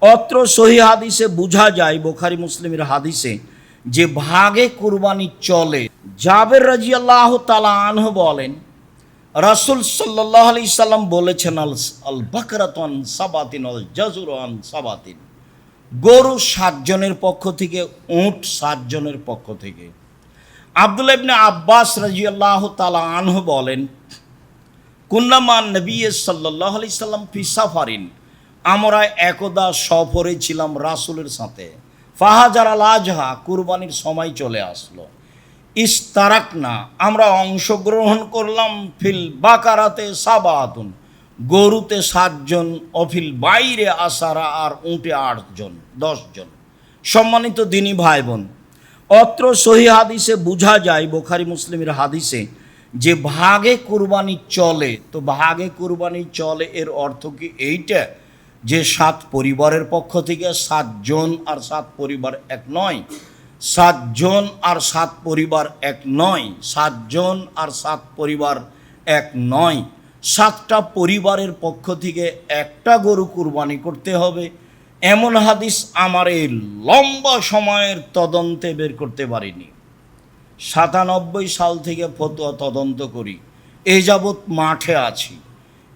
অত্র সহি হাদিসে বোঝা যায়, বুখারী মুসলিমের হাদিসে, যে ভাগে কুরবানি চলে। জাবের রাদিয়াল্লাহু তাআলা আনহু বলেন, রাসূল সাল্লাল্লাহু আলাইহি সাল্লাম বলেছেন, আল বাকরাতুন সাবাতিন আল জাজুরান সাবাতিন, গরু 7 জনের পক্ষ থেকে, উট 7 জনের পক্ষ থেকে। আব্দুল্লাহ ইবনে আব্বাস রাদিয়াল্লাহু তাআলা আনহু বলেন, কুন্না মান নবী সাল্লাল্লাহু আলাইহি সাল্লাম ফি সাফারিন, আমরা একদা সফরে ছিলাম রাসূলের সাথে। ফাহাজার আল আজহা, কুরবানির সময় চলে আসলো। ইস্তারাকনা, আমরা অংশগ্রহণ করলাম। ফিল বাকারাতে সাবাতুন, গরুতে 7 জন। অফিল বাইরে আসারা, আর উঁটে 8 জন, 10 জন। সম্মানিত দিনী ভাই বোন, অত্র সহি হাদিসে বোঝা যায়, বুখারী মুসলিমের হাদিসে, যে ভাগে কুরবানি চলে। তো ভাগে কুরবানি চলে এর অর্থ কি এইটা যে 7 পরিবারের পক্ষ থেকে 7 জন আর 7 পরিবার এক নয়, 7 জন আর 7 পরিবার এক নয়, 7 জন আর 7 পরিবার এক নয়, 7টা পরিবারের পক্ষ থেকে একটা গরু কুরবানি করতে হবে। এমন হাদিস আমার এই লম্বা সময়ের তদন্তে বের করতে পারিনি। 97 সাল থেকে ফতোয়া তদন্ত করি, এই যাবৎ মাঠে আছি।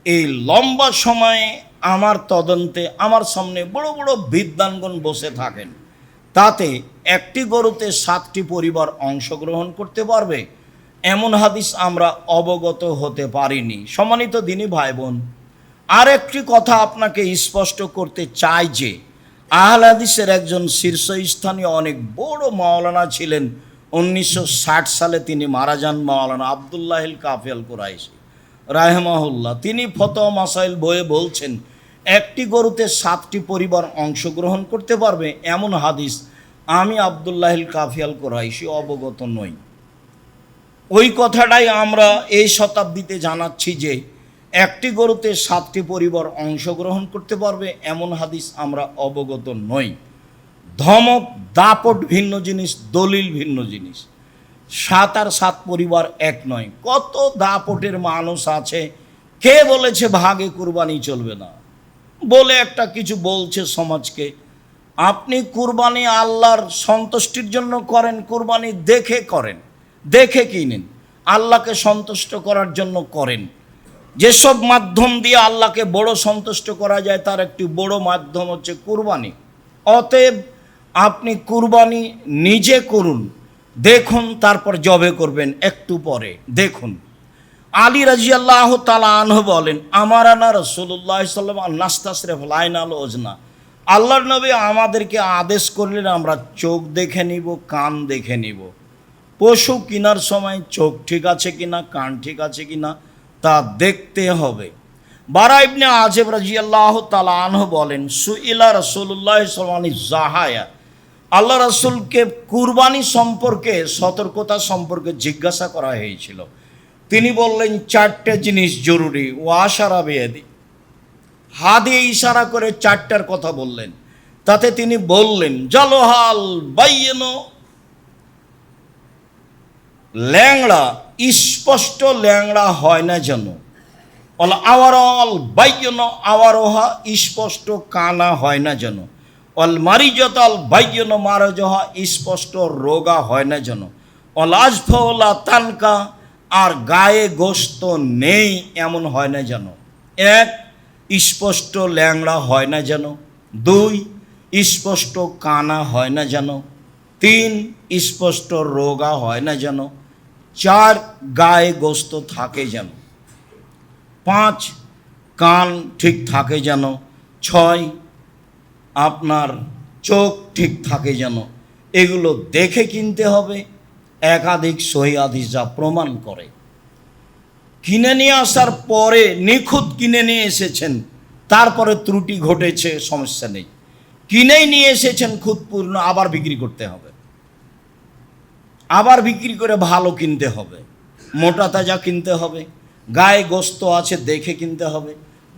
এই লম্বা সময়ে আমার তদন্তে আমার সামনে বড় বড় বিদ্বানগণ বসে থাকেন। তাতে একটি গরুতে 7টি পরিবার অংশগ্রহণ করতে পারবে এমন হাদিস আমরা অবগত হতে পারিনি। সম্মানিত দিনী ভাই বোন, আর একটি কথা আপনাকে স্পষ্ট করতে চাই যে আহলে হাদিসের একজন শীর্ষস্থানীয় অনেক বড় মাওলানা ছিলেন। 1960 সালে তিনি মারা যান, মাওলানা আব্দুল্লাহিল কাফি আল কুরাইশি রাহিমাহুল্লাহ। তিনি ফতোয়া মাসাইল বইয়ে বলছেন, একটি গরুতে 7টি পরিবার অংশগ্রহণ করতে পারবে এমন হাদিস আমি আব্দুল্লাহিল কাফি আল কুরাইশি অবগত নই। ওই কথাটাই আমরা এই শতাব্দীতে জানাচ্ছি যে একটি গরুতে 7টি পরিবার অংশগ্রহণ করতে পারবে এমন হাদিস আমরা অবগত নই। ধমক দাপট ভিন্ন জিনিস, দলিল ভিন্ন জিনিস। 7 আর 7 পরিবার এক নয়। কত দাপটের মানুষ আছে, কে বলেছে ভাগে কুরবানি চলবে না বলে একটা কিছু বলছে সমাজকে। আপনি কুরবানি আল্লাহর সন্তুষ্টির জন্য করেন, কুরবানি দেখে করেন, দেখে কিনেন, আল্লাহকে সন্তুষ্ট করার জন্য করেন। যেসব মাধ্যম দিয়ে আল্লাহকে বড় সন্তুষ্ট করা যায় তার একটি বড় মাধ্যম হচ্ছে কুরবানি। অতএব আপনি কুরবানি নিজে করুন, দেখুন, তারপর জবে করবেন একটু পরে। দেখুন, আলী রাদিয়াল্লাহু তাআলা আনহু বলেন, আমারানা রাসূলুল্লাহ সাল্লাল্লাহু আলাইহি ওয়াসাল্লাম নাস্তাসরিফ লাইনাল ওজনা, আল্লাহর নবী আমাদেরকে আদেশ করলেন আমরা চোখ দেখে নিব, কান দেখে নিব। পশু কেনার সময় চোখ ঠিক আছে কিনা, কান ঠিক আছে কিনা তা দেখতে হবে। বারা ইবনে আযিব রাদিয়াল্লাহু তাআলা আনহু বলেন, সুইলা রাসূলুল্লাহ সাল্লাল্লাহু আলাইহি ওয়াসাল্লাম জাহায়া, আল্লাহ রাসূলকে কুরবানি সম্পর্কে, সতর্কতা সম্পর্কে জিজ্ঞাসা করা হয়েছিল। তিনি বললেন 4টে জিনিস জরুরি। ওয়াশারা বিয়াদি, হাত দিয়ে ইশারা করে 4টার কথা বললেন। তাতে তিনি বললেন, জালহাল বাইয়িনো, ল্যাংড়া স্পষ্ট ল্যাংড়া হয় না যেন। অল আওয়ারল বাইয়িনো, আওয়ারোহা স্পষ্ট কানা হয় না যেন। অল মারিজতাল বাইয়িনো, মারজহা স্পষ্ট রোগা হয় না যেন। অল আজফলা তানকা, আর গায়ে গোস্ত নেই এমন হয় না যেন। 1, স্পষ্ট ল্যাংড়া হয় না যেন। 2, স্পষ্ট কানা হয় না যেন। 3, স্পষ্ট রোগা হয় না যেন। 4, গায়ে গোস্ত থাকে যেন। 5, কান ঠিক থাকে যেন। 6, আপনার চোখ ঠিক থাকে যেন। এগুলো দেখে কিনতে হবে। একাধিক সহি হাদিস যা প্রমাণ করে। কিনে নিয়ে আসার পরে নিখুঁত কিনে নিয়ে এসেছেন, তারপরে ত্রুটি ঘটেছে, সমস্যা নেই। কিনেই নিয়ে এসেছেন খুঁতপূর্ণ, আবার বিক্রি করতে হবে, আবার বিক্রি করে ভালো কিনতে হবে, মোটা তাজা কিনতে হবে, গায়ে গোস্ত আছে দেখে কিনতে হবে,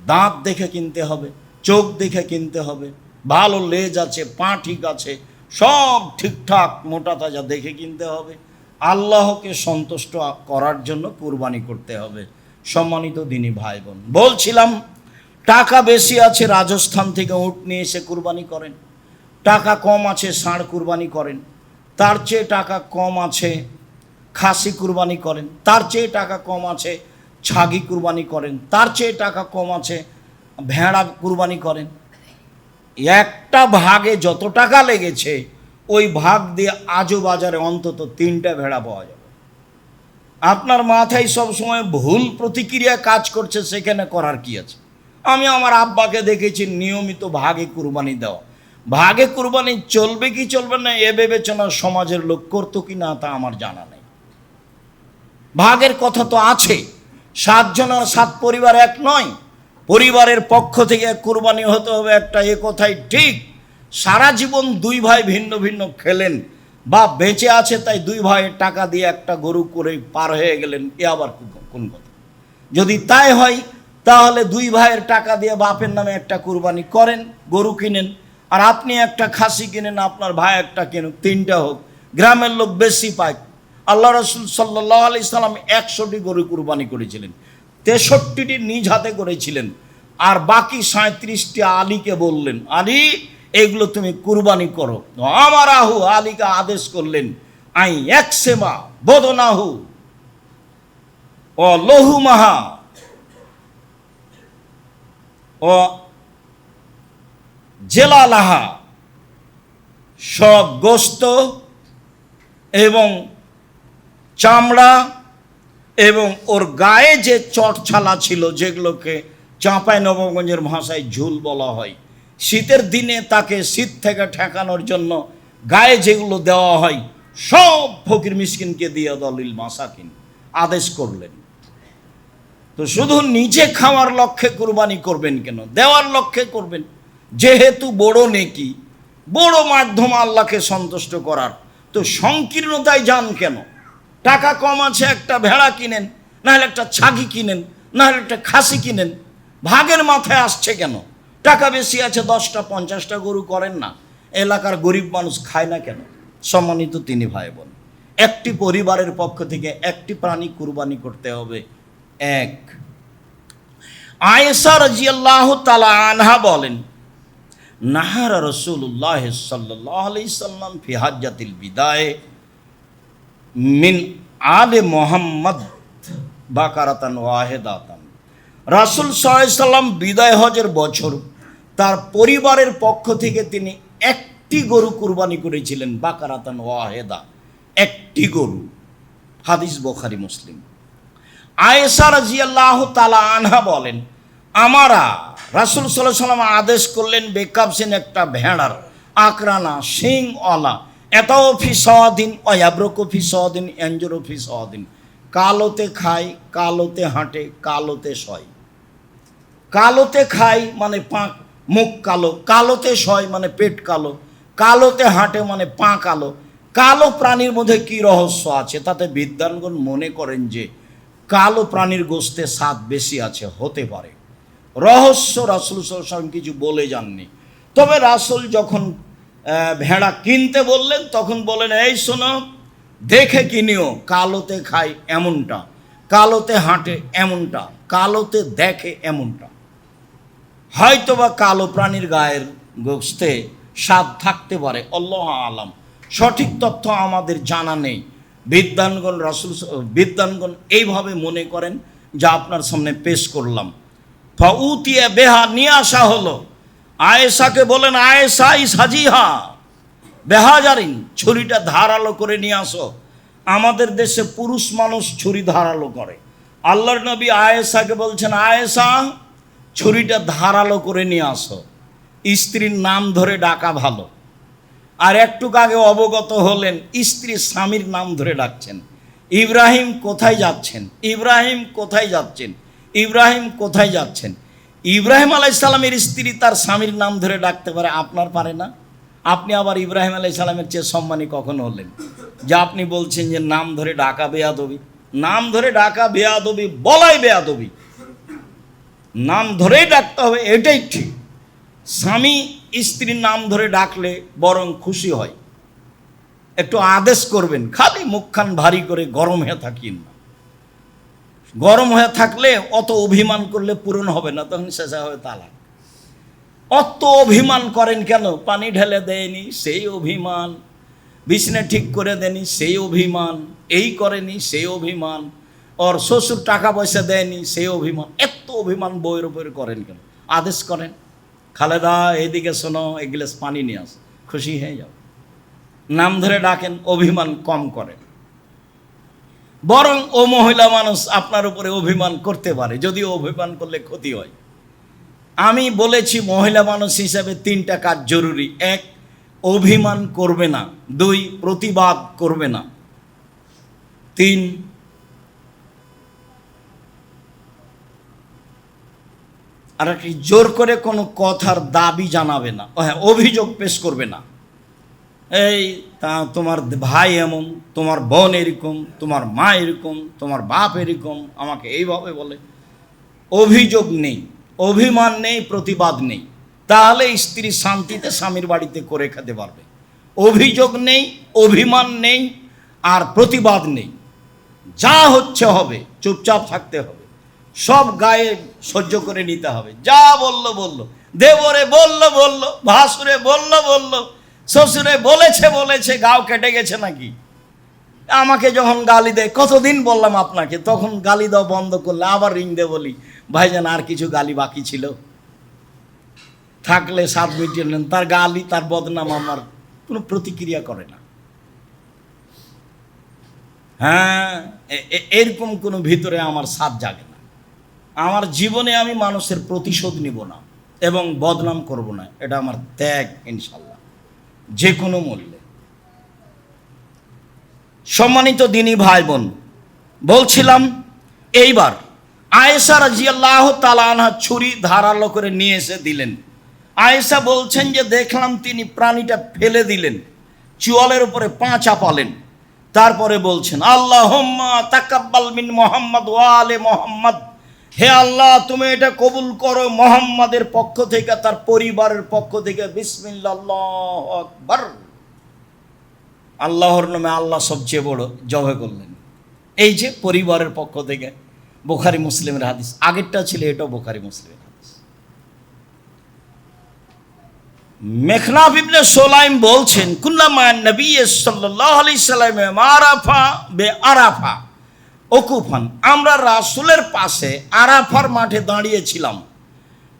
দাঁত দেখে কিনতে হবে, চোখ দেখে কিনতে হবে, ভালো লেজ আছে, পা ঠিক আছে, সব ঠিকঠাক মোটা তাজা দেখে কিনতে হবে। আল্লাহকে সন্তুষ্ট করার জন্য কুরবানি করতে হবে। সম্মানিত দিনী ভাই বোন, বলছিলাম টাকা বেশি আছে, রাজস্থান থেকে উট নিয়ে এসে কুরবানি করেন। টাকা কম আছে, ষাঁড় কুরবানি করেন। তার চেয়ে টাকা কম আছে, খাসি কুরবানি করেন। তার চেয়ে টাকা কম আছে, ছাগি কুরবানি করেন। তার চেয়ে টাকা কম আছে, ভেড়া কুরবানি করেন। একটা ভাগে যত টাকা লেগেছে ওই ভাগ দিয়ে আজও বাজারে অন্তত 3টা ভেড়া পাওয়া যাবে। আপনার মাথায় সব সময় ভুল প্রতিক্রিয়া কাজ করছে, সেখানে করার কি আছে? আমি আমার আব্বাকে দেখেছি নিয়মিত ভাগে কুরবানি দেওয়া। ভাগে কুরবানি চলবে কি চলবে না এ বিবেচনা সমাজের লোক করতো কি না তা আমার জানা নেই। ভাগের কথা তো আছে, 7 জন আর 7 পরিবার এক নয়। পরিবারের পক্ষ থেকে কুরবানি হতে হবে একটা, এ কথাই ঠিক। সারা জীবন 2 ভাই ভিন্ন ভিন্ন খেলেন বা বেঁচে আছে তাই 2 ভাইয়ের টাকা দিয়ে একটা গরু করে পার হয়ে গেলেন, এ আবার কোন কথা? যদি তাই হয় তাহলে 2 ভাইয়ের টাকা দিয়ে বাপের নামে একটা কুরবানি করেন, গরু কিনেন। আর আপনি একটা খাসি কিনেন, আপনার ভাই একটা কিনুক, 3টা হোক, গ্রামের লোক বেশি পায়। আল্লাহ রসুল সাল্লাল্লাহু আলাইহি সাল্লাম 100টি গরু কুরবানি করেছিলেন, 63টি নিজ হাতে করেছিলেন। আর বাকি 37টি আলীকে বললেন, আলী এগুলো তুমি কুরবানি করো। আমার আহু আলীকে আদেশ করলেন, আই একসেমা বদনাহু ও লহুমাহা ও জেলালাহা, সব গোস্ত এবং চামড়া এবং ওর গায়ে যে চটছালা ছিল, যেগুলোকে চাঁপাই নবাবগঞ্জের ভাষায় ঝুল বলা হয়, শীতের দিনে তাকে শীত থেকে ঠেকানোর জন্য গায়ে যেগুলো দেওয়া হয় সব ফকির মিসকিনকে দিয়ে দলিল মাসাকিন আদেশ করলেন। তো শুধু নিজে খাওয়ার লক্ষ্যে কুরবানি করবেন কেন? দেওয়ার লক্ষ্যে করবেন, যেহেতু বড় নেকি, বড় মাধ্যম আল্লাহকে সন্তুষ্ট করার। তো সংকীর্ণতায় যান কেন? টাকা কম আছে, একটা ভেড়া কিনেন, নাহলে একটা ছাগি কিনেন, নাহলে একটা খাসি কিনেন। ভাগের মাথায় আসছে কেন? টাকা বেশি আছে, 10টা 50টা গরু করেন না। এলাকার গরিব মানুষ খায় না কেন? সম্মানিত তিনি ভাই বোন, একটি পরিবারের পক্ষ থেকে একটি প্রাণী কুরবানি করতে হবে। এক, আয়েশা রাদিয়াল্লাহু তাআলা আনহা বলেন, নাহারা রাসূলুল্লাহ সাল্লাল্লাহু আলাইহি সাল্লাম ফি হাজ্জাতিল বিদায়ে মিন আলে মুহাম্মদ বাকারাতান ওয়াহিদাতান। রাসূল সাল্লাল্লাহু আলাইহি সাল্লাম বিদায় হজের বছর তার পরিবারের পক্ষ থেকে তিনি একটি গরু কুরবানি করেছিলেন, বাকারাতান ওয়াহিদা, একটি গরু। হাদিস বুখারী মুসলিম। আয়েশা রাদিয়াল্লাহু তাআলা আনহা বলেন, আমারা রাসূল সাল্লাল্লাহু আলাইহি সাল্লাম আদেশ করলেন বেকাবসিন, একটা ভেড়ার, আকরানা শিংওয়ালা, এটাও ফি সাদিন ওয়াবরকু ফি সাদিন এনজুরু ফি সাদিন, কালোতে খায়, কালোতে হাঁটে, কালোতে শয়। কালোতে খায় মানে পাক, মুখ কালো, কালোতে শয় মানে পেট কালো, কালোতে হাঁটে মানে পা কালো। কালো প্রাণীর মধ্যে কি রহস্য আছে? তাতে বিদ্বানগণ মনে করেন যে কালো প্রাণীর গোস্তে স্বাদ বেশি আছে, হতে পারে। রহস্য রাসূল সাল্লাল্লাহু আলাইহি ওয়াসাল্লাম কিছু বলে যাননি। তবে রাসূল যখন ভেড়া কিনতে বললেন তখন বলেন, এই শোনো, দেখে কিনিও, কালোতে খায় এমনটা, কালোতে হাঁটে এমনটা, কালোতে দেখে এমনটা। হয়তোবা কালো প্রাণীর গায়ের গোস্তে স্বাদ থাকতে পারে, আল্লাহু আলাম। সঠিক তথ্য আমাদের জানা নেই। বিদ্বানগণ এইভাবে মনে করেন, যা আপনার সামনে পেশ করলাম। ফাউতিয়া বেহা, নিয়ে আসা হলো। আয়েশাকে বলেন, আয়েশা ইসহাজিহা বেহাজারিন, ছুরিটা ধারালো করে নিয়ে আসো। আমাদের দেশে পুরুষ মানুষ ছুরি ধারালো করে। আল্লাহর নবী আয়েশাকে বলছেন, আয়েশা ছুরিটা ধারালো করে নিয়ে আসো। স্ত্রীর নাম ধরে ডাকা ভালো। আর একটু আগে অবগত হলেন স্ত্রী স্বামীর নাম ধরে ডাকছেন, ইব্রাহিম কোথায় যাচ্ছেন, ইব্রাহিম কোথায় যাচ্ছেন, ইব্রাহিম কোথায় যাচ্ছেন। ইব্রাহিম আলাইহিস সালামের স্ত্রী তার স্বামীর নাম ধরে ডাকতে পারে, আপনার পারে না? আপনি আবার ইব্রাহিম আলাইহিস সালামের চেয়ে সম্মানী কখন হলেন যে আপনি বলছেন যে নাম ধরে ডাকা বেয়াদবি? নাম ধরে ডাকা বেয়াদবি, বলাই বেয়াদবি। নাম ধরেই ডাকতে হবে, এটাই ঠিক। স্বামী স্ত্রীর নাম ধরে ডাকলে বরং খুশি হয়। একটু আদেশ করবেন, খালি মুখখান ভারী করে গরম হয়ে থাকিন না। গরম হয়ে থাকলে অত অভিমান করলে পূরণ হবে না, তখন শেষা হবে তালাক। অত অভিমান করেন কেন? পানি ঢেলে দেয়নি সেই অভিমান, বিছনা ঠিক করে দেয়নি সেই অভিমান, এই করেনি সেই অভিমান, ওর শ্বশুর টাকা পয়সা দেয়নি সেই অভিমান। এত অভিমান বইয়ের উপরে করেন কেন? আদেশ করেন, খালেদা এইদিকে শোনো, এক গ্লাস পানি নিয়ে আস, খুশি হয়ে যাও। নাম ধরে ডাকেন, অভিমান কম করেন। বরং ও মহিলা মানুষ আপনার উপরে অভিমান করতে পারে, যদিও অভিমান করলে ক্ষতি হয়। আমি বলেছি মহিলা মানুষ হিসাবে 3টা কাজ জরুরি। 1, অভিমান করবে না। 2, প্রতিবাদ করবে না। 3, আর কি জোর করে কোনো কথার দাবি জানাবে না। হ্যাঁ, অভিযোগ পেশ করবে না। এই তা তোমার ভাই এমন, তোমার বোন এরকম, তোমার মা এরকম, তোমার বাপ এরকম, আমাকে এইভাবে বলে। অভিযোগ নেই, অভিমান নেই, প্রতিবাদ নেই। তাহলে স্ত্রী শান্তিতে স্বামীর বাড়িতে করে খেতে পারবে। অভিযোগ নেই, অভিমান নেই, আর প্রতিবাদ নেই। যা হচ্ছে হবে, চুপচাপ থাকতে হবে, সব গায়ে সহ্য করে নিতে হবে। যা বললো বললো, দেবরে বললো বললো, ভাসুরে বললো বললো, শ্বশুরে বলেছে, গাও কেটে গেছে নাকি? আমাকে যখন গালি দেয়, কতদিন বললাম আপনাকে, তখন গালি দেওয়া বন্ধ করলে আবার রিং দিয়ে বলি, ভাইজান আর কিছু গালি বাকি ছিল, থাকলে 7 মিনিট নেন। তার গালি, তার বদনাম আমার কোনো প্রতিক্রিয়া করে না। হ্যাঁ, এরকম কোনো ভিতরে আমার সাথ জাগে না। আমার জীবনে আমি মানুষের প্রতিশোধ নিব না এবং বদনাম করব না, এটা আমার ত্যাগ ইনশাল্লাহ, যে কোনো মূল্যে। সম্মানিত দিনী ভাই বোন, বলছিলাম এইবার আয়েশা রাদিয়াল্লাহু তাআলা আনহা ছুরি ধারালো করে নিয়ে এসে দিলেন। আয়েশা বলছেন যে দেখলাম তিনি প্রাণীটা ফেলে দিলেন, চুয়ালের উপরে পা চাপালেন, তারপরে বলছেন আল্লাহুম্মা তাকাব্বাল মিন মুহাম্মদ ওয়া আলে মুহাম্মদ, হে আল্লাহ তুমি এটা কবুল করো মুহাম্মাদের পক্ষ থেকে, তার পরিবারের পক্ষ থেকে। বিসমিল্লাহ, আল্লাহু আকবার। আল্লাহর নামে, আল্লাহ সবচেয়ে বড়, জবে করলেন। এই যে পরিবারের পক্ষ থেকে, বুখারী মুসলিমের হাদিস। আগেরটা ছিল, এটাও বুখারী মুসলিমের হাদিস। মেখনাফ ইবনে সুলাইম বলছেন কুল্লামা নবী সাল্লাল্লাহু আলাইহি সাল্লাম আরাফা বে আরাফা ওকুফান, আমরা রাসূলের পাশে আরাফার মাঠে দাঁড়িয়েছিলাম।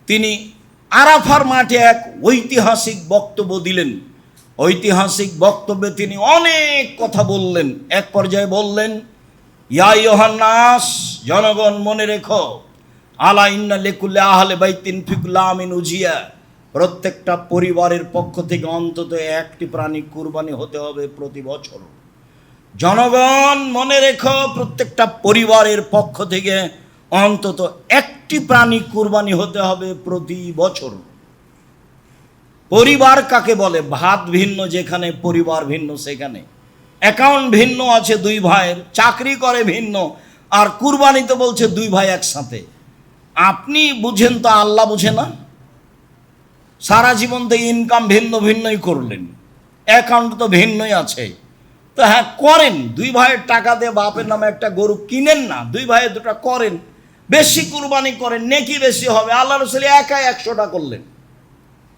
তিনি আরাফার মাঠে এক ঐতিহাসিক বক্তব্য দিলেন। ঐতিহাসিক বক্তব্যে তিনি অনেক কথা বললেন। এক পর্যায়ে বললেন, ইয়া আইয়ুহান নাস, জনগণ মনে রেখো, আলা ইন্না লিকুল্লি আহলি বাইতিন ফি কুল্লি আমিন উজিয়া, প্রত্যেকটা পরিবারের পক্ষ থেকে অন্তত একটি প্রাণী কুরবানি হতে হবে প্রতি বছর। জনগণ মনে রেখো, প্রত্যেকটা পরিবারের পক্ষ থেকে অন্তত একটি প্রাণী কুরবানি হতে হবে প্রতি বছর। পরিবার কাকে বলে? ভাত ভিন্ন যেখানে, পরিবার ভিন্ন সেখানে। অ্যাকাউন্ট ভিন্ন আছে 2 ভাইয়ের, চাকরি করে ভিন্ন, আর কুরবানি তো বলছে 2 ভাই একসাথে। আপনি বুঝেন তো, আল্লাহ বুঝে না? সারা জীবন তো ইনকাম ভিন্ন ভিন্নই করলেন, অ্যাকাউন্ট তো ভিন্নই আছে। তো হ্যাঁ করেন, 2 ভাইয়ের টাকা দিয়ে বাপের নামে একটা গরু কিনেন না, 2 ভাইয়ের 2টা করেন, বেশি কুরবানি করেন, নেকি বেশি হবে। আল্লাহ রাসূল একাই 100টা করলেন,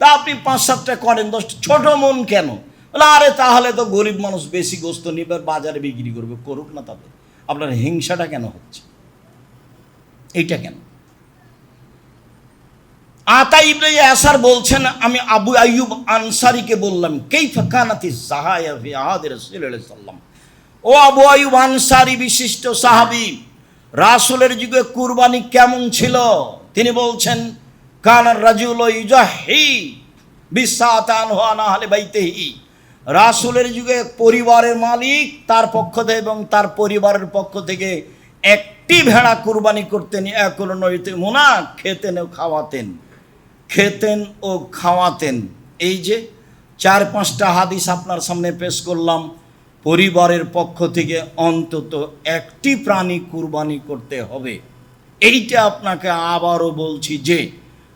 তা আপনি 5-7টা করেন, 10টা। ছোট মন কেন? বলে আরে তাহলে তো গরিব মানুষ বেশি গোস্ত নিবে, বাজারে বিক্রি করবে, করুক না, তাতে আপনার হিংসাটা কেন হচ্ছে? এইটা কেন? আতা ইবনে ইয়াসার বলছেন, আমি আবু আইয়ুব আনসারীকে বললাম, কাইফা কানাতিস যাহায়া ফি আহাদি রাসূলুল্লাহ সাল্লাল্লাহু আলাইহি ওয়াসাল্লাম, ও আবু আইয়ুব আনসারী, বিশিষ্ট সাহাবী, রাসূলের যুগে কুরবানি কেমন ছিল? তিনি বলছেন, কানার রাজুলু ইউজাহি বিসাতান ওয়া আহলি বাইতিহি, রাসূলের যুগে পরিবারের মালিক তার পক্ষ থেকে এবং তার পরিবারের পক্ষ থেকে একটি ভেড়া কুরবানি করতেন। একুল নইতে মুনা, খেতেন ও খাওয়াতেন, খেতেন ও খাওয়াতেন। এই যে 4-5টা হাদিস আপনার সামনে পেশ করলাম, পরিবারের পক্ষ থেকে অন্তত একটি প্রাণী কুরবানি করতে হবে। এইটা আপনাকে আবারও বলছি যে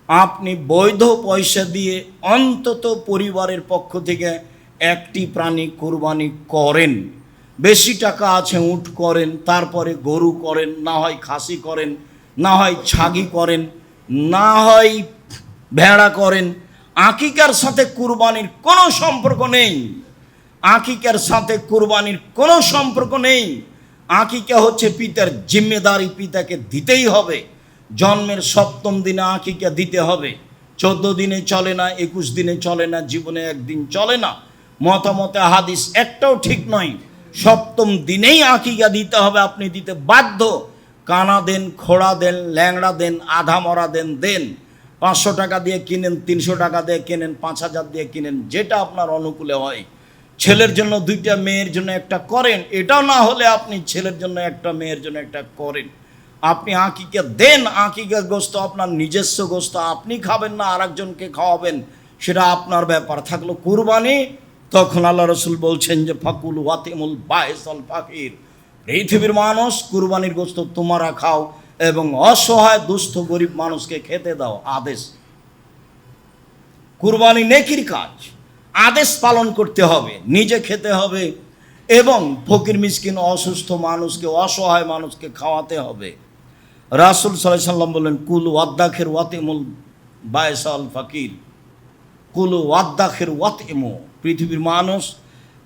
আপনি বৈধ পয়সা দিয়ে অন্তত পরিবারের পক্ষ থেকে একটি প্রাণী কুরবানি করেন। বেশি টাকা আছে উট করেন, তারপরে গরু করেন, না হয় খাসি করেন, না হয় ছাগি করেন, না হয় ভেড়া করেন। আকিকার সাথে কুরবানির কোনো সম্পর্ক নেই। আকিকার সাথে কুরবানির কোনো সম্পর্ক নেই। আকিকা হচ্ছে পিতার জিম্মেদারি, পিতাকে দিতেই হবে। জন্মের 7ম দিনে আকিকা দিতে হবে। 14 দিনে চলে না, 21 দিনে চলে না, জীবনে একদিন চলে না। মতামতে হাদিস একটাও ঠিক নয়। 7ম দিনেই আকিকা দিতে হবে, আপনি দিতে বাধ্য। কানা দেন, খোড়া দেন, ল্যাংড়া দেন, আধা মরা দেন, দেন। 500 টাকা দিয়ে কিনেন, 300 টাকা দিয়ে কিনেন, 5000 দিয়ে কিনেন, যেটা আপনার অনুকূলে হয়। ছেলের জন্য 2টা, মেয়ের জন্য একটা করেন। এটাও না হলে আপনি ছেলের জন্য একটা, মেয়ের জন্য একটা করেন। আপনি আকিকা দেন। আকিকার গোস্ত আপনার নিজস্ব গোস্ত, আপনি খাবেন না, আরেকজনকে খাওয়াবেন, সেটা আপনার ব্যাপার। থাকলো কুরবানি, তখন আল্লাহ রসুল বলছেন যে ফাকুল ওয়াতিমুল বায়েসাল ফাকির, পৃথিবীর মানুষ কুরবানির গোস্ত তোমরা খাও এবং অসহায় দুস্থ গরিব মানুষকে খেতে দাও। আদেশ। কুরবানি নেকির কাজ, আদেশ পালন করতে হবে, নিজে খেতে হবে এবং ফকির মিসকিন অসুস্থ মানুষকে, অসহায় মানুষকে খাওয়াতে হবে। রাসূল সাল্লাল্লাহু আলাইহি সাল্লাম বললেন কুল ওয়াদ্দাখির ওয়াতিমুল বায়েসাল ফাকির, কুল ওয়াদ্দাখির ওয়াতিমু, পৃথিবীর মানুষ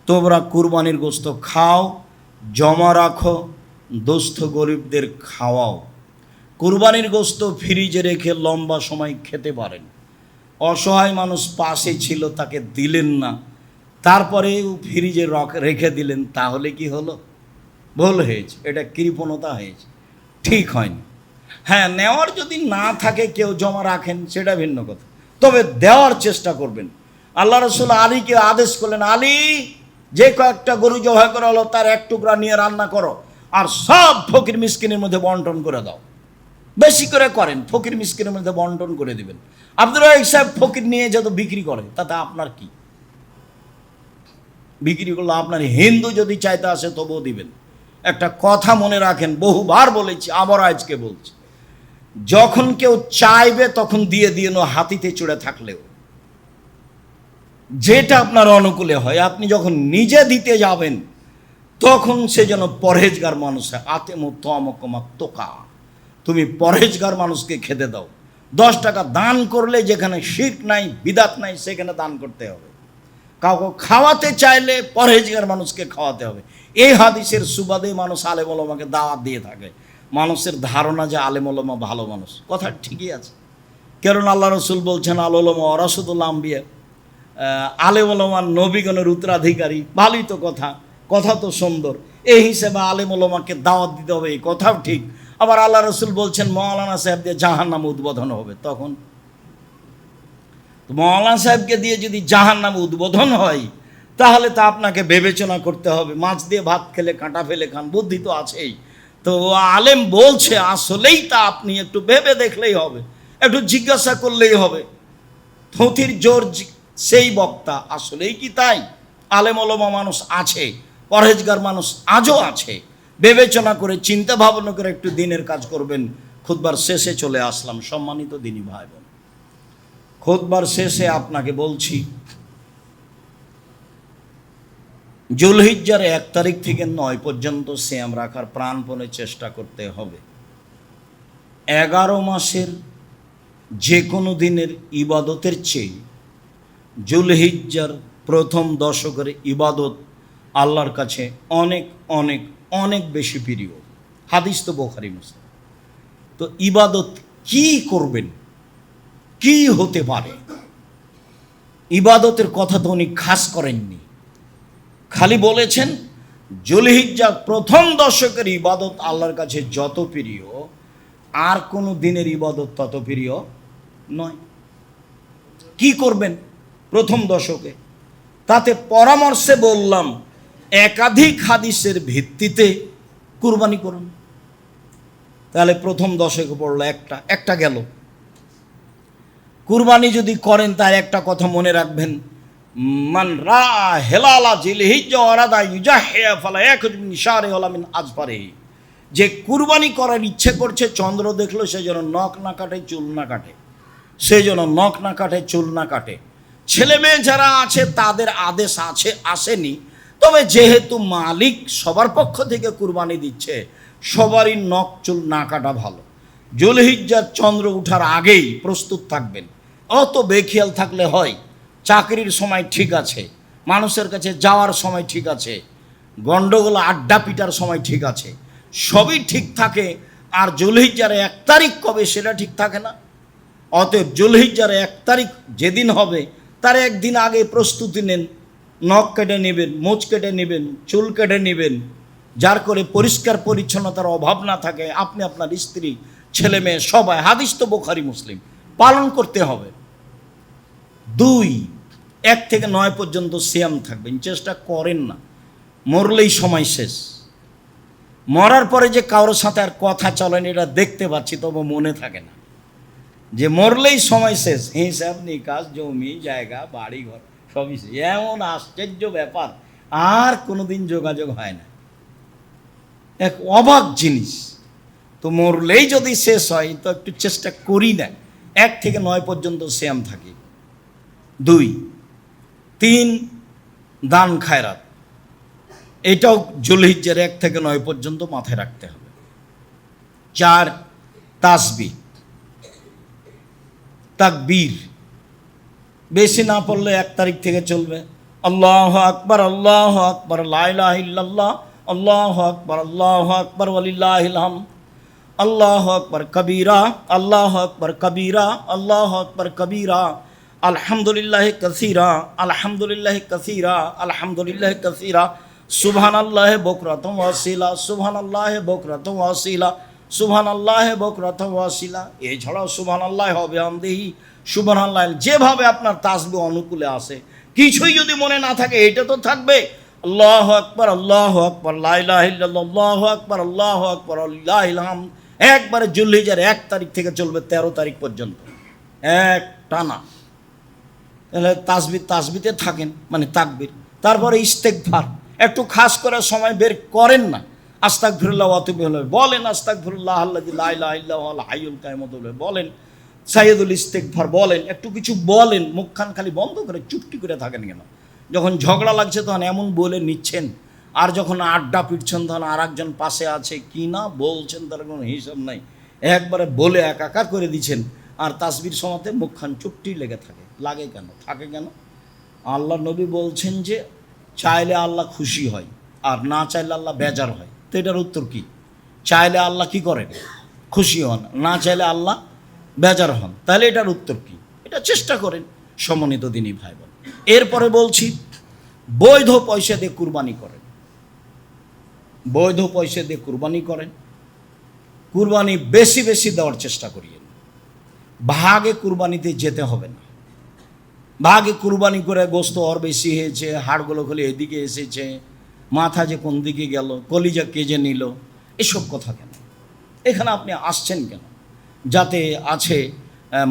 তোমরা কুরবানির গোস্ত খাও, জমা রাখো, দুস্থ গরিবদের খাওয়াও। কুরবানির গোস্ত ফ্রিজে রেখে লম্বা সময় খেতে পারেন। অসহায় মানুষ পাশে ছিল, তাকে দিলেন না, তারপরেও ফ্রিজে রেখে দিলেন, তাহলে কি হলো? ভুল হয়েছে, এটা কৃপণতা হয়েছে, ঠিক হয়নি। হ্যাঁ, নেওয়ার যদি না থাকে, কেউ জমা রাখেন, সেটা ভিন্ন কথা, তবে দেওয়ার চেষ্টা করবেন। আল্লাহ রসুল আলীকে আদেশ করলেন, আলী, যে কয়েকটা গরু জবাই করা হলো তার 1 টুকরা নিয়ে রান্না করো, আর সব ফকির মিসকিনের মধ্যে বন্টন করে দাও। বেশি করে করেন, ফকির মিসকিনের মধ্যে বন্টন করে দিবেন। আব্দুর রাহিক সাহেব ফকির নিয়ে যত বিক্রি করে, তাতে আপনার কি? বিক্রি করলো আপনার, হিন্দু যদি চাইতে আসে তবুও দিবেন। একটা কথা মনে রাখেন, বহুবার বলেছি, আবার আজকে বলছি, যখন কেউ চাইবে তখন দিয়ে দিয়ে হাতিতে চড়ে থাকলেও, যেটা আপনার অনুকূলে হয়। আপনি যখন নিজে দিতে যাবেন তখন সে যেন পরহেজগার মানুষ হয়। আতেমু তমকমা তোকা, তুমি পরহেজগার মানুষকে খেতে দাও। 10 টাকা দান করলে যেখানে শিরক নাই, বিদাত নাই, সেখানে দান করতে হবে। কাউকে খাওয়াতে চাইলে পরহেজগার মানুষকে খাওয়াতে হবে। এই হাদিসের সুবাদে মানুষ আলেম ওলামাকে দাওয়াত দিয়ে থাকে। মানুষের ধারণা যে আলেম ওলামা ভালো মানুষ, কথা ঠিকই আছে, কারণ আল্লাহ রসুল বলছেন আল ওলামা ওয়ারাসাতুল আম্বিয়া, আলেম ওলামা নবীগণের উত্তরাধিকারী। ভালোই তো কথা, কথা তো সুন্দর। এই হিসেবে আলেম ওলামাকে দাওয়াত দিতে হবে, এই কথাও ঠিক। আবার আল্লাহ রসুল বলছেন মৌলানা সাহেব দিয়ে জাহান্নাম উদ্বোধন হবে, তখন মৌলানা সাহেবকে দিয়ে যদি জাহান্নাম উদ্বোধন হয়, তাহলে তা আপনাকে বিবেচনা করতে হবে। মাছ দিয়ে ভাত খেলে কাঁটা ফেলে খান, বুদ্ধি তো আছেই। তো আলেম বলছে, আসলেই তা আপনি একটু ভেবে দেখলেই হবে, একটু জিজ্ঞাসা করলেই হবে। থুথির জোর সেই বক্তা, আসলেই কি তাই? আলেম ওলামা মানুষ আছে, পরহেজগার মানুষ আজও আছে। বিবেচনা করে, চিন্তা ভাবনা করে একটু দিনের কাজ করবেন। খুতবার শেষে চলে আসলাম, সম্মানিত দিনী ভাই বোন। খুতবার শেষে আপনাকে বলছি, জুলহিজ্জার 1 তারিখ থেকে 9 পর্যন্ত সিয়াম রাখার প্রাণপণে চেষ্টা করতে হবে। 11 মাসের যে কোনো দিনের ইবাদতের চেয়ে জুলহিজ্জার প্রথম দশকের ইবাদত আল্লাহর কাছে অনেক অনেক অনেক বেশি প্রিয়। হাদিস তো বুখারী মুসলিম। তো ইবাদত কি করবেন, কি হতে পারে? ইবাদতের কথা তো উনি খাস করেননি, খালি বলেছেন জুলহিজ্জার প্রথম দশকের ইবাদত আল্লাহর কাছে যত প্রিয়, আর কোনো দিনের ইবাদত তত প্রিয় নয়। কি করবেন প্রথম দশকে? তাতে পরামর্শে বললাম, একাধিক হাদিসের ভিত্তিতে কুরবানি করুন। তাহলে প্রথম দশকে পড়লো একটা গেল। কুরবানি যদি করেন, তার একটা কথা মনে রাখবেন, মান রা হেলালা জিলহিজ্জা ওয়ারাদা ইউজাহিয়া ফালা ইয়াকুজ মিন শারি ওয়ালা মিন আজফারিহি, যে কুরবানি করার ইচ্ছে করছে, চন্দ্র দেখলো, সে যেন নখ না কাটে, চুল না কাটে, সে যেন নখ না কাটে, চুল না কাটে। ছেলে মেয়ে যারা আছে তাদের আদেশ আছে, আসেনি, তবে যেহেতু মালিক সবার পক্ষ থেকে কুরবানি দিচ্ছে, সবারই নখ চুল না কাটা ভালো। জুলহিজ্জার চন্দ্র ওঠার আগেই প্রস্তুত থাকবেন। অত বেখেয়াল থাকলে হয়? চাকরির সময় ঠিক আছে, মানুষের কাছে যাওয়ার সময় ঠিক আছে, গন্ডগোল আড্ডা পিটার সময় ঠিক আছে, সবই ঠিক থাকে, আর জুলহিজ্জার 1 তারিখ কবে সেটা ঠিক থাকে না। অতএব জুলহিজ্জার 1 তারিখ যেদিন হবে তার একদিন আগে প্রস্তুতি নেন। নখ কেটে নেবেন, মোচ কেটে নেবেন, চুল কেটে নেবেন, যার করে পরিষ্কার পরিচ্ছন্নতার অভাব না থাকে। আপনি, আপনার স্ত্রী, ছেলে মেয়ে সবাই, হাদিস তো বুখারী মুসলিম, পালন করতে হবে। 2, 1 থেকে 9 পর্যন্ত সিয়াম থাকবেন, চেষ্টা করেন না, মরলেই সময় শেষ। মরার পরে যে কারোর সাথে আর কথা চলেন এটা দেখতে পাচ্ছি, তবে মনে থাকে না যে মরলেই সময় শেষ। হিসাব নিকাশ, জমি জায়গা, বাড়ি ঘর সবই শেষ। এমন আশ্চর্য ব্যাপার, আর কোনোদিন যোগাযোগ হয় না, এক অবাক জিনিস। তো মরলেই যদি শেষ হয় তো একটু চেষ্টা করি না। 1 থেকে 9 পর্যন্ত সিয়াম থাকি। 2, 3 দান খায়রাত, এটাও জুলহিজ্জার 1 থেকে 9 পর্যন্ত মাথায় রাখতে হবে। 4 তাসবিহ, তাকবীর, বেশি না পড়লে 1 তারিখ থেকে চলবে। আল্লাহু আকবার, আল্লাহু আকবার, লা ইলাহা ইল্লাল্লাহ, আল্লাহু আকবার, আল্লাহু আকবার, ওয়ালিল্লাহিল হামদ, আল্লাহু আকবার কবীরা, আল্লাহু আকবার কবীরা, আল্লাহু আকবার কবীরা, আলহামদুলিল্লাহি কাসীরা, আলহামদুলিল্লাহি কাসীরা, আলহামদুলিল্লাহি কাসীরা, সুবহানাল্লাহি বুকরাতাম ওয়া আসীলা, সুবহানাল্লাহি বুকরাতাম ওয়া আসীলা, সুবহানাল্লাহি বুকরাতাম ওয়া আসীলা। এছাড়াও সুবহানাল্লাহি ওয়া বিহামদিহি, সুবহানাল্লাহ, যেভাবে আপনার তাসবিহ অনুকূলে আসে। কিছুই যদি মনে না থাকে এটা তো থাকবে। আল্লাহু আকবার, আল্লাহু আকবার, লা ইলাহা ইল্লাল্লাহ, আল্লাহু আকবার, আল্লাহু আকবার, ওয়ালিল্লাহিল হামদ। একবারে জুলহিজ্জার 1 তারিখ থেকে চলবে 13 তারিখ পর্যন্ত, এক টানা। তাহলে তাসবিতে থাকেন, মানে তাকবীর। তারপরে ইস্তেগফার, একটু খাস করে সময় বের করেন না, আস্তাগফিরুল্লাহ ওয়া আতুবু ইলাইহি বলেন, আস্তাগফিরুল্লাহ আল্লাযী লা ইলাহা ইল্লা হুয়াল হাইয়ুল কাইয়ুম বলেন, সাইয়্যিদুল ইস্তেগফার বলেন, একটু কিছু বলেন। মুখখান খালি বন্ধ করে চুপটি করে থাকেন কেন? যখন ঝগড়া লাগছে তখন এমন বলে নিচ্ছেন, আর যখন আড্ডা পিটছেন তখন আর একজন পাশে আছে কি না বলছেন তার কোনো হিসাব নাই, একবারে বলে একাকার করে দিচ্ছেন। আর তাসবির সময়তে মুখখান চুপটি লেগে থাকে। লাগে কেন, থাকে কেন? আল্লাহ নবী বলছেন যে চাইলে আল্লাহ খুশি হয়, আর না চাইলে আল্লাহ বেজার হয়। তো এটার উত্তর কি? চাইলে আল্লাহ কি করেন? খুশি হন, না চাইলে আল্লাহ বেজার হন। তাহলে এটার উত্তর কি? এটা চেষ্টা করেন, সম্মানিত দিনী ভাই বোন। এরপরে বলছি, বৈধ পয়সা দিয়ে কুরবানি করেন, বৈধ পয়সা দিয়ে কুরবানি করেন। কুরবানি বেশি বেশি দেওয়ার চেষ্টা করিয়েন। ভাগে কুরবানিতে যেতে হবে না। ভাগে কুরবানি করে গোস্ত ওর বেশি হয়েছে, হাড়গুলো খুলে এদিকে এসেছে, মাথা যে কোন দিকে গেল, কলিজা কে যে নিল, এসব কথা কেন? এখানে আপনি আসছেন কেন? যাতে আছে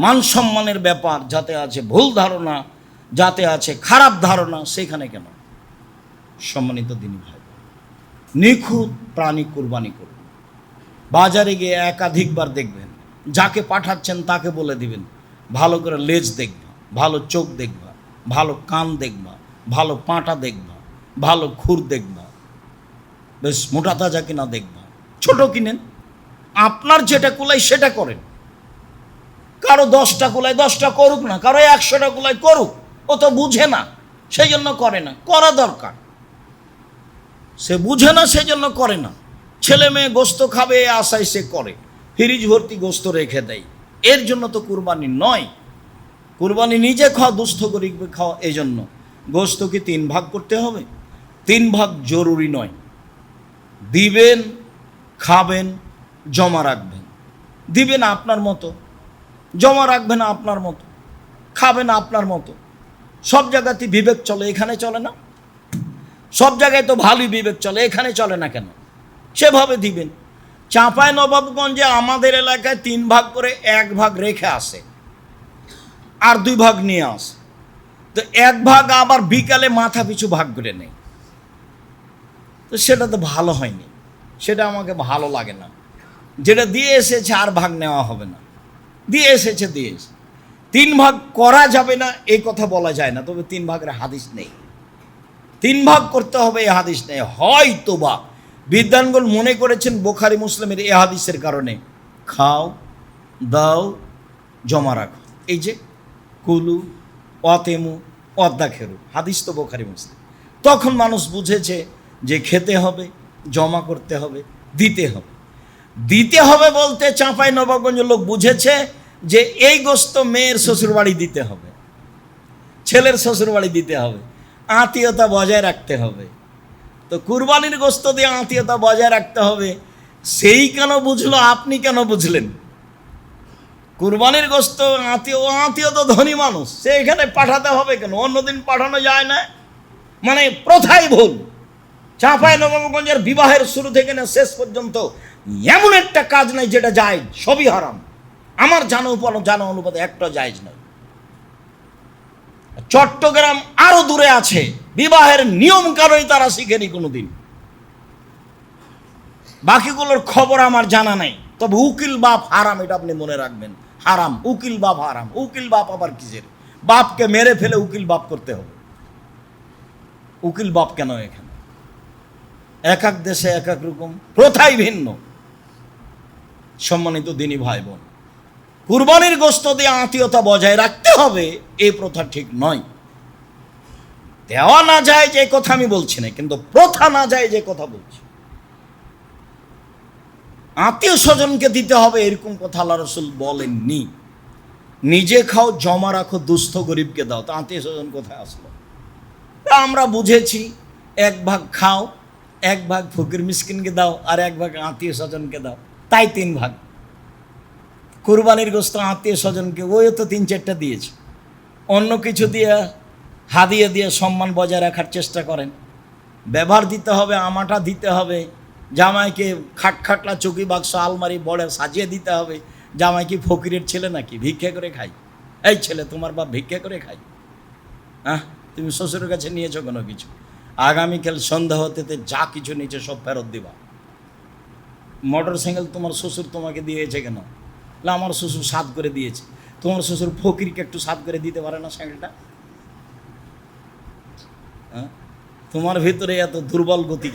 মান সম্মানের ব্যাপার, যাতে আছে ভুল ধারণা, যাতে আছে খারাপ ধারণা, সেখানে কেন? সম্মানিত দিনী ভাই, নিখুঁত প্রাণী কুরবানি করুন। বাজারে গিয়ে একাধিকবার দেখবেন, যাকে পাঠাচ্ছেন তাকে বলে দিবেন ভালো করে লেজ দেখবা, ভালো চোখ দেখবা, ভালো কান দেখবা, ভালো পাঁটা দেখবা, ভালো খুর দেখবা, বেশ মোটা তাজা কিনা দেখবা। ছোট কিনেন, আপনার যেটা কুলাই সেটা করেন। কারো 10টা কুলাই 10টা করুক না, কারো 100টা কুলাই করুক, ও তো বুঝে না সেই জন্য করে না, করা দরকার। সে বুঝে না সেই জন্য করে না। ছেলে মেয়ে গোস্ত খাবে এই আশায় সে করে, ফ্রিজ ভর্তি গোস্ত রেখে দেয়। এর জন্য তো কুরবানি নয়। কুরবানি নিজে খাওয়া, দুস্থ গরিবকে খাওয়া। এই জন্য গোস্তকে 3 ভাগ করতে হবে। 3 ভাগ জরুরি নয়। দিবেন, খাবেন, জমা রাখবেন। দিবেন আপনার মতো, জমা রাখবেন আপনার মতো, খাবেন আপনার মতো। সব জায়গাতে বিবেক চলে, এখানে চলে না? সব জায়গায় তো ভালোই বিবেক চলে, এখানে চলে না কেন? সেভাবে দিবেন। চাঁপাই নবাবগঞ্জে আমাদের এলাকায় 3 ভাগ করে 1 ভাগ রেখে আসে, আর 2 ভাগ নিয়ে আসে। তো 1 ভাগ আবার বিকালে মাথা পিছু ভাগ করে নেই। তো সেটা তো ভালো হয়নি, সেটা আমাকে ভালো লাগে না। যেটা দিয়ে এসেছে আর ভাগ নেওয়া হবে না, দিয়ে এসেছে দিয়ে এসে 3 ভাগ করা যাবে না এই কথা বলা যায় না, তবে 3 ভাগের হাদিস নেই। তিন ভাগ করতে হবে এ হাদিস নেই। হয়তো বা বিদ্বানগণ মনে করেছেন বুখারী মুসলিমের এ হাদিসের কারণে খাও, দাও, জমা রাখো, এই যে কুলু অতেমু অদ্দাখেরু, হাদিস তো বুখারী মুসলিম। তখন মানুষ বুঝেছে যে খেতে হবে, জমা করতে হবে, দিতে হবে। দিতে হবে বলতে চাঁপাই নবাবগঞ্জের লোক বুঝেছে যে এই গোস্ত মেয়ের শ্বশুরবাড়ি দিতে হবে, ছেলের শ্বশুরবাড়ি দিতে হবে, আত্মীয়তা বজায় রাখতে হবে। তো কুরবানির গোস্ত দিয়ে আত্মীয়তা বজায় রাখতে হবে, সেই কেন বুঝলো, আপনি কেন বুঝলেন? কুরবানির গোস্ত আত্মীয় তো ধনী মানুষ, সে এখানে পাঠাতে হবে কেন? অন্যদিন পাঠানো যায় না, মানে প্রথাই ভুল। চাঁপাই নবাবগঞ্জের বিবাহের শুরু থেকে না শেষ পর্যন্ত এমন একটা কাজ নাই যেটা জায়েজ, সবই হারাম। আমার জানা অনুপাতে একটা জায়েজ নয়। চট্টগ্রাম আরো দূরে আছে, বিবাহের নিয়ম কানুন তারা শিখেনি কোনোদিন, বাকিগুলোর খবর আমার জানা নাই। তবে উকিল বাপ হারাম, এটা আপনি মনে রাখবেন, হারাম, উকিল বাপ হারাম। উকিল বাপ আবার কিসের? বাপকে মেরে ফেলে উকিল বাপ করতে হবে। উকিল বাপ কেন এখানে? এক এক দেশে এক এক রকম, প্রথাই ভিন্ন। সম্মানিত দিনী ভাই বোন, কুরবানির গোশত দিয়ে আত্মীয়তা বজায় রাখতে হবে, এই প্রথা ঠিক নয়। দেওয়া না যায় যে কথা আমি বলছি না, কিন্তু প্রথা না যায় যে কথা বলছি। আত্মীয় স্বজনকে দিতে হবে এরকম কথা আল্লাহ রাসূল বলেননি। নিজে খাও, জমা রাখো, দুস্থ গরিবকে দাও, তো আত্মীয় স্বজন কোথায় আসলো? আমরা বুঝেছি এক ভাগ খাও, এক ভাগ ফকির মিসকিনকে দাও, আর এক ভাগ আত্মীয় স্বজনকে দাও, তাই তিন ভাগ। কুরবানির গোশত আত্মীয় স্বজনকে ওই তো 3-4টা দিয়েছে, অন্য কিছু দিয়ে হাদিয়া দিয়ে সম্মান বজায় রাখার চেষ্টা করেন। ব্যবহার দিতে হবে, আমাটা দিতে হবে, জামাইকে খাটখাটলা চৌকি বাক্স আলমারি বড় সাজিয়ে দিতে হবে। জামাই কি ফকিরের ছেলে নাকি ভিক্ষা করে খাই? এই ছেলে, তোমার বাপ ভিক্ষা করে খাই? হ্যাঁ, তুমি শ্বশুরের কাছে নিয়েছো কোনো কিছু, আগামীকাল সন্ধ্যা হতে যা কিছু নিচে সব ফেরত দিবা। মোটর সাইকেল তোমার শ্বশুর তোমাকে দিয়েছে কেন? আমার শ্বশুর সাত করে দিয়েছে। তোমার শ্বশুর ফকিরকে একটু সাত করে দিতে পারে না সাইকেলটা? হ্যাঁ, তোমার ভিতরে এত দুর্বল গতি কেন?